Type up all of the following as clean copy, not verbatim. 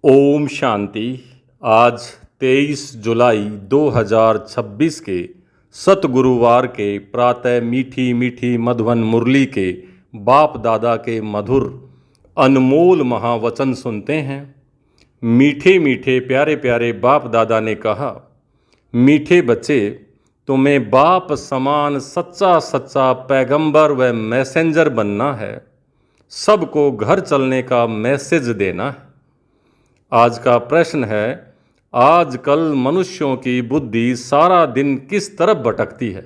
ओम शांति। आज 23 जुलाई 2026 के सतगुरुवार के प्रातः मीठी मीठी मधुबन मुरली के बाप दादा के मधुर अनमोल महावचन सुनते हैं। मीठे मीठे प्यारे प्यारे बाप दादा ने कहा, मीठे बच्चे, तुम्हें बाप समान सच्चा सच्चा पैगंबर व मैसेंजर बनना है। सबको घर चलने का मैसेज देना है। आज का प्रश्न है, आजकल मनुष्यों की बुद्धि सारा दिन किस तरफ भटकती है?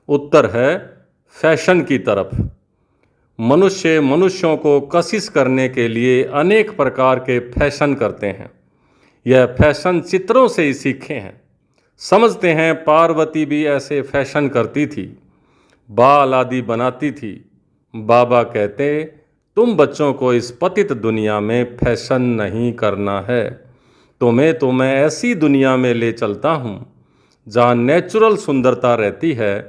उत्तर है फैशन की तरफ। मनुष्य मनुष्यों को कशिश करने के लिए अनेक प्रकार के फैशन करते हैं। यह फैशन चित्रों से ही सीखे हैं। समझते हैं पार्वती भी ऐसे फैशन करती थी, बाल आदि बनाती थी। बाबा कहते, तुम बच्चों को इस पतित दुनिया में फैशन नहीं करना है। तुम्हें तो मैं ऐसी दुनिया में ले चलता हूँ जहाँ नेचुरल सुंदरता रहती है,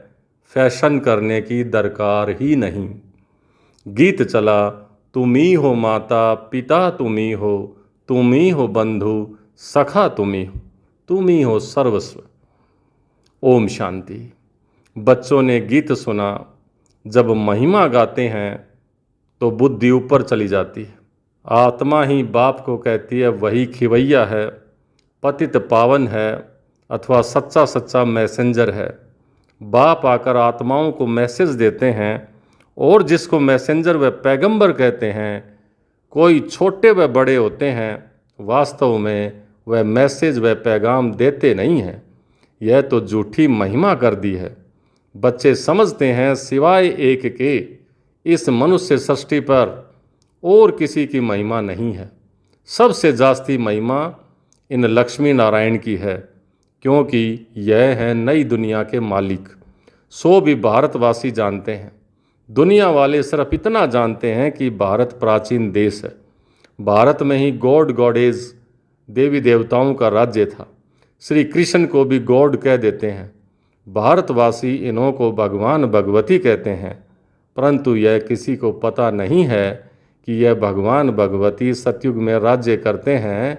फैशन करने की दरकार ही नहीं। गीत चला, तुम ही हो माता पिता, तुम ही हो बंधु सखा, तुम ही हो सर्वस्व। ओम शांति। बच्चों ने गीत सुना। जब महिमा गाते हैं तो बुद्धि ऊपर चली जाती है। आत्मा ही बाप को कहती है वही खिवैया है, पतित पावन है अथवा सच्चा सच्चा मैसेंजर है। बाप आकर आत्माओं को मैसेज देते हैं और जिसको मैसेंजर व पैगंबर कहते हैं, कोई छोटे व बड़े होते हैं, वास्तव में वह मैसेज व पैगाम देते नहीं हैं। यह तो झूठी महिमा कर दी है। बच्चे समझते हैं सिवाय एक के इस मनुष्य सृष्टि पर और किसी की महिमा नहीं है। सबसे जास्ती महिमा इन लक्ष्मी नारायण की है, क्योंकि यह है नई दुनिया के मालिक। सो भी भारतवासी जानते हैं। दुनिया वाले सिर्फ इतना जानते हैं कि भारत प्राचीन देश है। भारत में ही गॉड गॉडेज देवी देवताओं का राज्य था। श्री कृष्ण को भी गॉड कह देते हैं। भारतवासी इन्हों को भगवान भगवती कहते हैं, परंतु यह किसी को पता नहीं है कि यह भगवान भगवती सतयुग में राज्य करते हैं।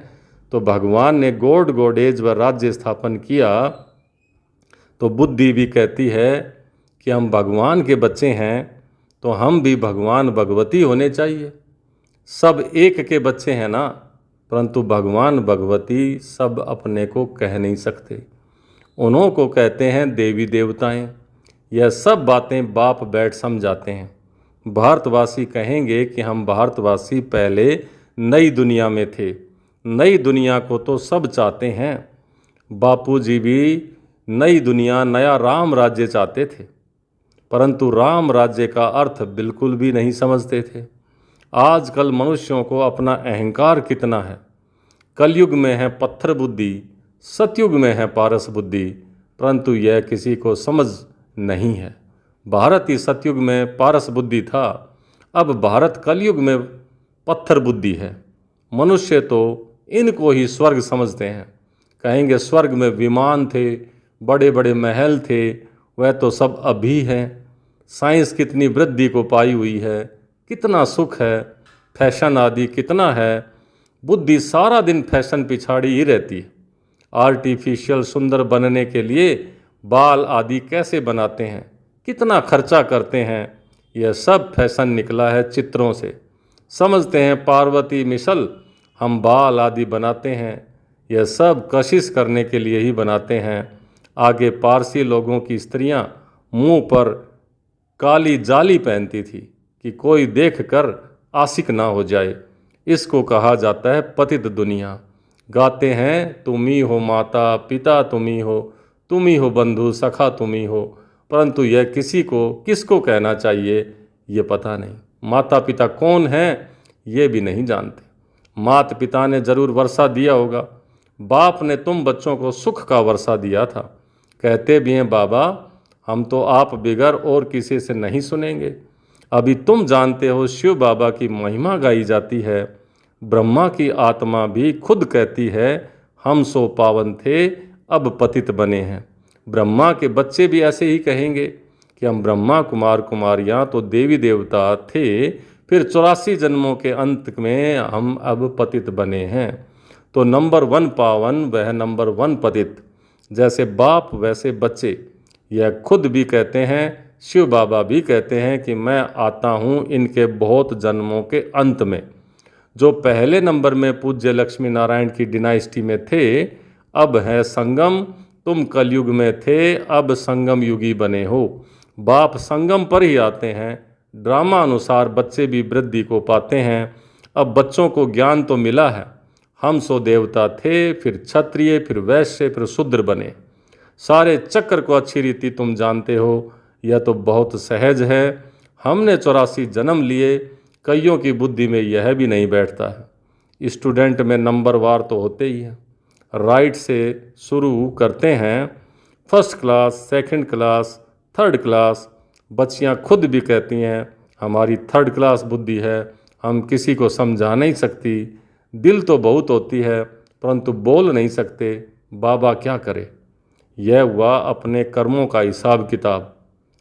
तो भगवान ने गॉड गॉडेज व राज्य स्थापन किया, तो बुद्धि भी कहती है कि हम भगवान के बच्चे हैं, तो हम भी भगवान भगवती होने चाहिए। सब एक के बच्चे हैं ना, परंतु भगवान भगवती सब अपने को कह नहीं सकते। उन्हों को कहते हैं देवी देवताएं। यह सब बातें बाप बैठ समझाते हैं। भारतवासी कहेंगे कि हम भारतवासी पहले नई दुनिया में थे। नई दुनिया को तो सब चाहते हैं। बापूजी भी नई दुनिया, नया राम राज्य चाहते थे, परंतु राम राज्य का अर्थ बिल्कुल भी नहीं समझते थे। आजकल मनुष्यों को अपना अहंकार कितना है। कलयुग में है पत्थर बुद्धि, सतयुग में है पारस बुद्धि, परंतु यह किसी को समझ नहीं है। भारत ही सतयुग में पारस बुद्धि था, अब भारत कलयुग में पत्थर बुद्धि है। मनुष्य तो इनको ही स्वर्ग समझते हैं। कहेंगे स्वर्ग में विमान थे, बड़े बड़े महल थे, वह तो सब अभी हैं। साइंस कितनी वृद्धि को पाई हुई है, कितना सुख है, फैशन आदि कितना है। बुद्धि सारा दिन फैशन पिछाड़ी ही रहती है। आर्टिफिशियल सुंदर बनने के लिए बाल आदि कैसे बनाते हैं, कितना खर्चा करते हैं, यह सब फैशन निकला है चित्रों से। समझते हैं पार्वती मिसल हम बाल आदि बनाते हैं, यह सब कशिश करने के लिए ही बनाते हैं। आगे पारसी लोगों की स्त्रियां मुंह पर काली जाली पहनती थी कि कोई देखकर आशिक ना हो जाए। इसको कहा जाता है पतित दुनिया। गाते हैं तुम ही हो माता पिता, तुम ही हो बंधु सखा, तुम ही हो, परंतु यह किसी को किसको कहना चाहिए ये पता नहीं। माता पिता कौन हैं ये भी नहीं जानते। माता पिता ने जरूर वर्षा दिया होगा। बाप ने तुम बच्चों को सुख का वर्षा दिया था। कहते भी हैं बाबा हम तो आप बिगर और किसी से नहीं सुनेंगे। अभी तुम जानते हो शिव बाबा की महिमा गाई जाती है। ब्रह्मा की आत्मा भी खुद कहती है हम सो पावन थे अब पतित बने हैं। ब्रह्मा के बच्चे भी ऐसे ही कहेंगे कि हम ब्रह्मा कुमार कुमारियाँ तो देवी देवता थे, फिर 84 जन्मों के अंत में हम अब पतित बने हैं। तो नंबर 1 पावन, वह नंबर 1 पतित। जैसे बाप वैसे बच्चे। यह खुद भी कहते हैं, शिव बाबा भी कहते हैं कि मैं आता हूँ इनके बहुत जन्मों के अंत में। जो पहले नंबर में पूज्य लक्ष्मी नारायण की डिनाइस्टी में थे, अब है संगम। तुम कलयुग में थे, अब संगम युगी बने हो। बाप संगम पर ही आते हैं। ड्रामा अनुसार बच्चे भी वृद्धि को पाते हैं। अब बच्चों को ज्ञान तो मिला है। हम सो देवता थे, फिर क्षत्रिय, फिर वैश्य, फिर शूद्र बने। सारे चक्र को अच्छी रीति तुम जानते हो। यह तो बहुत सहज है। हमने 84 जन्म लिए। कईयों की बुद्धि में यह भी नहीं बैठता है। स्टूडेंट में नंबर वार तो होते ही हैं। राइट से शुरू करते हैं, first class, second class, third class. बच्चियां खुद भी कहती हैं हमारी थर्ड क्लास बुद्धि है, हम किसी को समझा नहीं सकती। दिल तो बहुत होती है परंतु बोल नहीं सकते। बाबा क्या करे। यह हुआ अपने कर्मों का हिसाब किताब।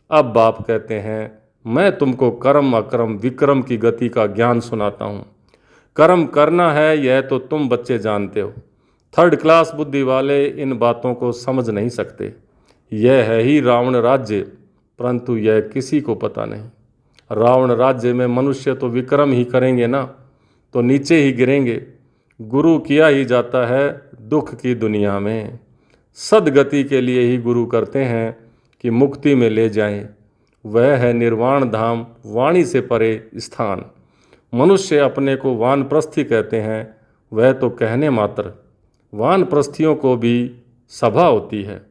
अब बाप कहते हैं मैं तुमको कर्म अकर्म विक्रम की गति का ज्ञान सुनाता हूँ। कर्म करना है यह तो तुम बच्चे जानते हो। थर्ड क्लास बुद्धि वाले इन बातों को समझ नहीं सकते। यह है ही रावण राज्य, परंतु यह किसी को पता नहीं। रावण राज्य में मनुष्य तो विक्रम ही करेंगे ना, तो नीचे ही गिरेंगे। गुरु किया ही जाता है दुख की दुनिया में। सदगति के लिए ही गुरु करते हैं कि मुक्ति में ले जाएं। वह है निर्वाण धाम, वाणी से परे स्थान। मनुष्य अपने को वानप्रस्थी कहते हैं, वह तो कहने मात्र। वानप्रस्थियों को भी सभा होती है।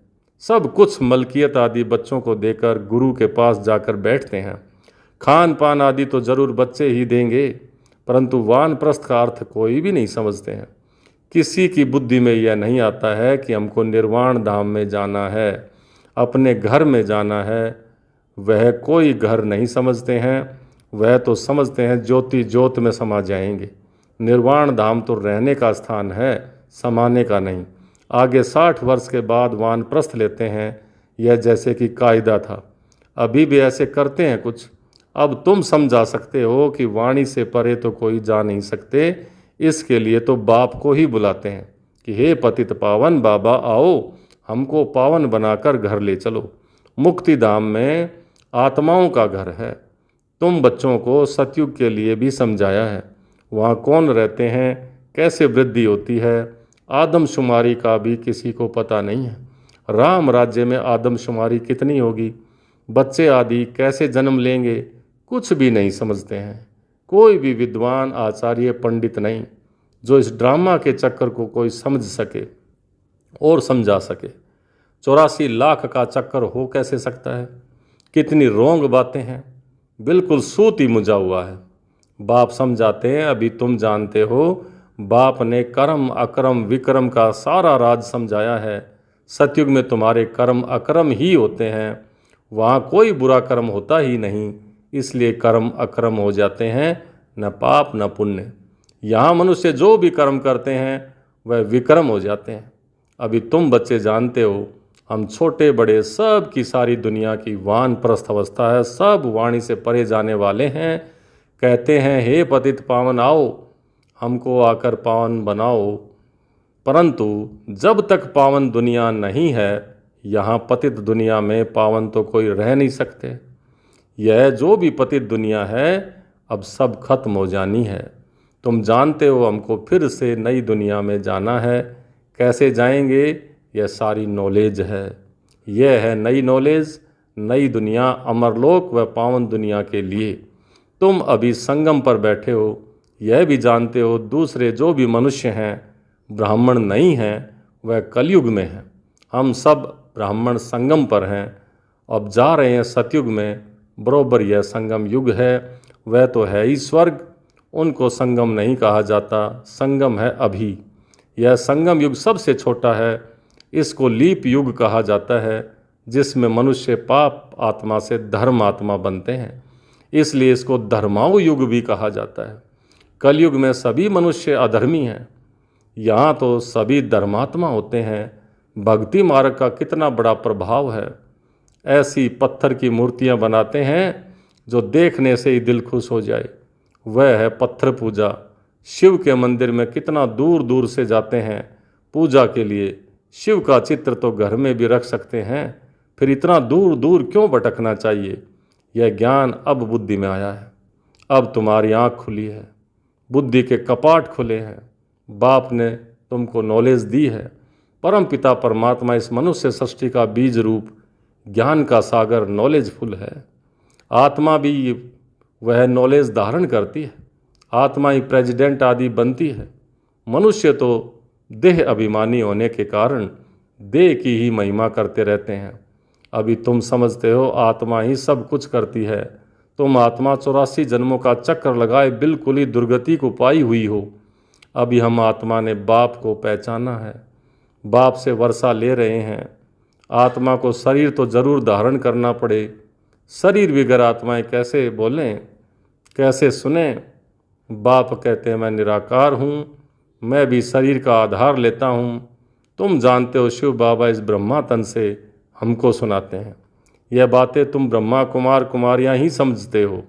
सब कुछ मलकियत आदि बच्चों को देकर गुरु के पास जाकर बैठते हैं। खान पान आदि तो जरूर बच्चे ही देंगे, परंतु वानप्रस्थ का अर्थ कोई भी नहीं समझते हैं। किसी की बुद्धि में यह नहीं आता है कि हमको निर्वाण धाम में जाना है, अपने घर में जाना है। वह कोई घर नहीं समझते हैं। वह तो समझते हैं ज्योति ज्योत में समा जाएंगे। निर्वाण धाम तो रहने का स्थान है, समाने का नहीं। आगे 60 वर्ष के बाद वानप्रस्थ लेते हैं। यह जैसे कि कायदा था। अभी भी ऐसे करते हैं कुछ। अब तुम समझा सकते हो कि वाणी से परे तो कोई जा नहीं सकते। इसके लिए तो बाप को ही बुलाते हैं कि हे पतित पावन बाबा आओ, हमको पावन बनाकर घर ले चलो। मुक्ति धाम में आत्माओं का घर है। तुम बच्चों को सतयुग के लिए भी समझाया है। वहाँ कौन रहते हैं, कैसे वृद्धि होती है, आदमशुमारी का भी किसी को पता नहीं है। राम राज्य में आदमशुमारी कितनी होगी, बच्चे आदि कैसे जन्म लेंगे, कुछ भी नहीं समझते हैं। कोई भी विद्वान आचार्य पंडित नहीं जो इस ड्रामा के चक्कर को कोई समझ सके और समझा सके। 84 लाख का चक्कर हो कैसे सकता है। कितनी रोंग बातें हैं, बिल्कुल सूत ही मुझा हुआ है। बाप समझाते हैं अभी तुम जानते हो। बाप ने कर्म अकर्म विक्रम का सारा राज समझाया है। सतयुग में तुम्हारे कर्म अकर्म ही होते हैं। वहाँ कोई बुरा कर्म होता ही नहीं, इसलिए कर्म अकर्म हो जाते हैं, न पाप न पुण्य। यहाँ मनुष्य जो भी कर्म करते हैं वह विक्रम हो जाते हैं। अभी तुम बच्चे जानते हो, हम छोटे बड़े सब की सारी दुनिया की वानप्रस्थ अवस्था है। सब वाणी से परे जाने वाले हैं। कहते हैं हे पतित पावन आओ, हमको आकर पावन बनाओ। परंतु जब तक पावन दुनिया नहीं है, यहाँ पतित दुनिया में पावन तो कोई रह नहीं सकते। यह जो भी पतित दुनिया है अब सब खत्म हो जानी है। तुम जानते हो हमको फिर से नई दुनिया में जाना है। कैसे जाएंगे, यह सारी नॉलेज है। यह है नई नॉलेज, नई दुनिया, अमरलोक व पावन दुनिया के लिए। तुम अभी संगम पर बैठे हो। यह भी जानते हो दूसरे जो भी मनुष्य हैं ब्राह्मण नहीं हैं, वह कलयुग में हैं। हम सब ब्राह्मण संगम पर हैं। अब जा रहे हैं सतयुग में। बरोबर यह संगम युग है। वह तो है ही स्वर्ग, उनको संगम नहीं कहा जाता। संगम है अभी। यह संगम युग सबसे छोटा है। इसको लीप युग कहा जाता है, जिसमें मनुष्य पाप आत्मा से धर्म आत्मा बनते हैं। इसलिए इसको धर्माऊ युग भी कहा जाता है। कलयुग में सभी मनुष्य अधर्मी हैं। यहाँ तो सभी धर्मात्मा होते हैं। भक्ति मार्ग का कितना बड़ा प्रभाव है। ऐसी पत्थर की मूर्तियाँ बनाते हैं जो देखने से ही दिल खुश हो जाए। वह है पत्थर पूजा। शिव के मंदिर में कितना दूर दूर से जाते हैं पूजा के लिए। शिव का चित्र तो घर में भी रख सकते हैं, फिर इतना दूर दूर क्यों भटकना चाहिए। यह ज्ञान अब बुद्धि में आया है। अब तुम्हारी आँख खुली है, बुद्धि के कपाट खुले हैं। बाप ने तुमको नॉलेज दी है। परम पिता परमात्मा इस मनुष्य सृष्टि का बीज रूप ज्ञान का सागर नॉलेजफुल है। आत्मा भी वह नॉलेज धारण करती है। आत्मा ही प्रेसिडेंट आदि बनती है। मनुष्य तो देह अभिमानी होने के कारण देह की ही महिमा करते रहते हैं। अभी तुम समझते हो आत्मा ही सब कुछ करती है। तुम आत्मा 84 जन्मों का चक्र लगाए बिल्कुल ही दुर्गति को पाई हुई हो। अभी हम आत्मा ने बाप को पहचाना है, बाप से वर्षा ले रहे हैं। आत्मा को शरीर तो जरूर धारण करना पड़े। शरीर बिगर आत्माएं कैसे बोलें, कैसे सुने। बाप कहते हैं मैं निराकार हूँ, मैं भी शरीर का आधार लेता हूँ। तुम जानते हो शिव बाबा इस ब्रह्मा तन से हमको सुनाते हैं। यह बातें तुम ब्रह्मा कुमार कुमारियाँ ही समझते हो।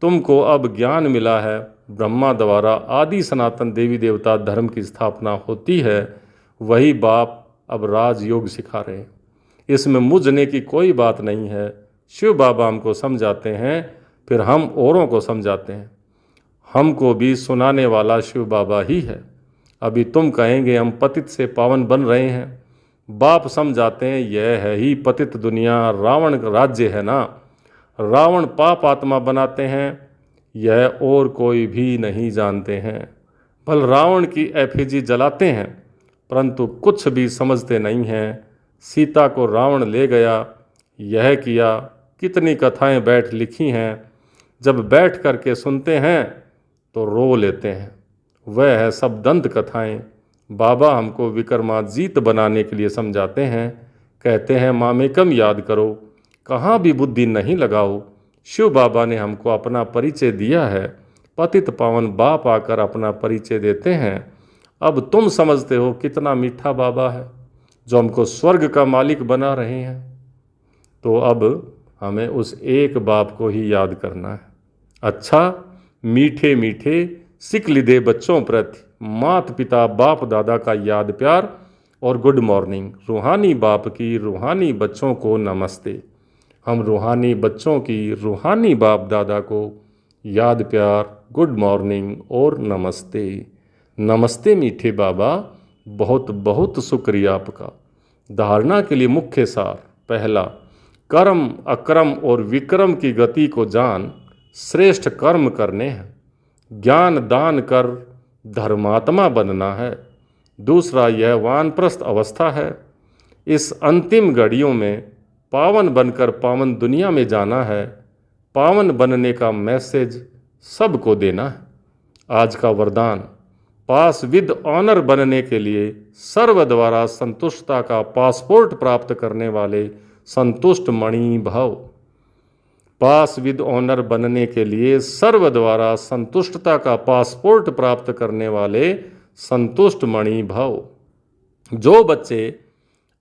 तुमको अब ज्ञान मिला है ब्रह्मा द्वारा आदि सनातन देवी देवता धर्म की स्थापना होती है। वही बाप अब राजयोग सिखा रहे हैं। इसमें मुझने की कोई बात नहीं है। शिव बाबा हमको समझाते हैं, फिर हम औरों को समझाते हैं। हमको भी सुनाने वाला शिव बाबा ही है। अभी तुम कहेंगे हम पतित से पावन बन रहे हैं। बाप समझाते हैं यह है ही पतित दुनिया, रावण का राज्य है ना। रावण पाप आत्मा बनाते हैं, यह और कोई भी नहीं जानते हैं। भल रावण की एफिजी जलाते हैं, परंतु कुछ भी समझते नहीं हैं। सीता को रावण ले गया, यह किया, कितनी कथाएं बैठ लिखी हैं। जब बैठ करके सुनते हैं तो रो लेते हैं। वह है सब दंत कथाएं। बाबा हमको विक्रमाजीत बनाने के लिए समझाते हैं। कहते हैं मामेकम याद करो, कहाँ भी बुद्धि नहीं लगाओ। शिव बाबा ने हमको अपना परिचय दिया है। पतित पावन बाप आकर अपना परिचय देते हैं। अब तुम समझते हो कितना मीठा बाबा है जो हमको स्वर्ग का मालिक बना रहे हैं। तो अब हमें उस एक बाप को ही याद करना है। अच्छा, मीठे मीठे सिकलिदे बच्चों प्रति मात पिता बाप दादा का याद प्यार और गुड मॉर्निंग। रूहानी बाप की रूहानी बच्चों को नमस्ते। हम रूहानी बच्चों की रूहानी बाप दादा को याद प्यार, गुड मॉर्निंग और नमस्ते। नमस्ते मीठे बाबा, बहुत बहुत शुक्रिया आपका। धारणा के लिए मुख्य सार, पहला, कर्म अकर्म और विक्रम की गति को जान श्रेष्ठ कर्म करने हैं। ज्ञान दान कर धर्मात्मा बनना है। दूसरा, यह वानप्रस्थ अवस्था है। इस अंतिम घड़ियों में पावन बनकर पावन दुनिया में जाना है। पावन बनने का मैसेज सबको देना है। आज का वरदान, पास विद ऑनर बनने के लिए सर्व द्वारा संतुष्टता का पासपोर्ट प्राप्त करने वाले संतुष्ट मणि भव। पास विद ऑनर बनने के लिए सर्व द्वारा संतुष्टता का पासपोर्ट प्राप्त करने वाले संतुष्ट मणि भव। जो बच्चे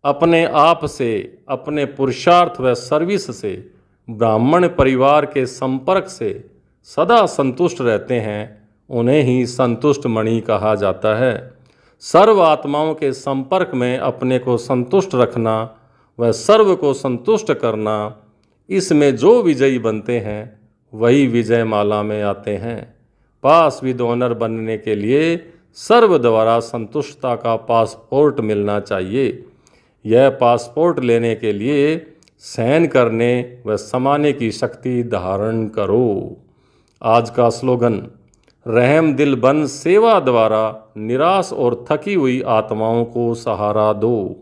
अपने आप से, अपने पुरुषार्थ व सर्विस से, ब्राह्मण परिवार के संपर्क से सदा संतुष्ट रहते हैं, उन्हें ही संतुष्ट मणि कहा जाता है। सर्व आत्माओं के संपर्क में अपने को संतुष्ट रखना व सर्व को संतुष्ट करना, इसमें जो विजयी बनते हैं वही विजय माला में आते हैं। पास विद ऑनर बनने के लिए सर्व द्वारा संतुष्टता का पासपोर्ट मिलना चाहिए। यह पासपोर्ट लेने के लिए सहन करने व समाने की शक्ति धारण करो। आज का स्लोगन, रहम दिल बन सेवा द्वारा निराश और थकी हुई आत्माओं को सहारा दो।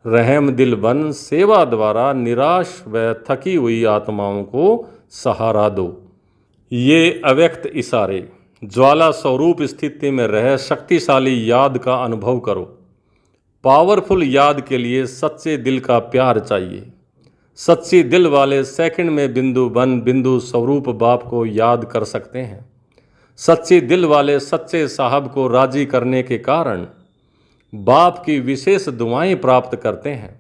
रहम दिल बन सेवा द्वारा निराश व थकी हुई आत्माओं को सहारा दो। ये अव्यक्त इशारे, ज्वाला स्वरूप स्थिति में रह शक्तिशाली याद का अनुभव करो। पावरफुल याद के लिए सच्चे दिल का प्यार चाहिए। सच्ची दिल वाले सेकंड में बिंदु बन बिंदु स्वरूप बाप को याद कर सकते हैं। सच्ची दिल वाले सच्चे साहब को राजी करने के कारण बाप की विशेष दुआएं प्राप्त करते हैं,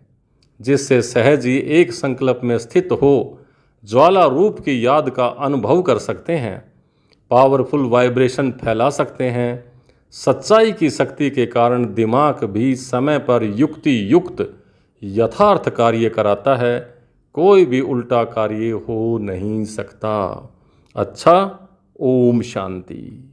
जिससे सहज ही एक संकल्प में स्थित हो ज्वाला रूप की याद का अनुभव कर सकते हैं। पावरफुल वाइब्रेशन फैला सकते हैं। सच्चाई की शक्ति के कारण दिमाग भी समय पर युक्ति युक्त यथार्थ कार्य कराता है। कोई भी उल्टा कार्य हो नहीं सकता। अच्छा, ओम शांति।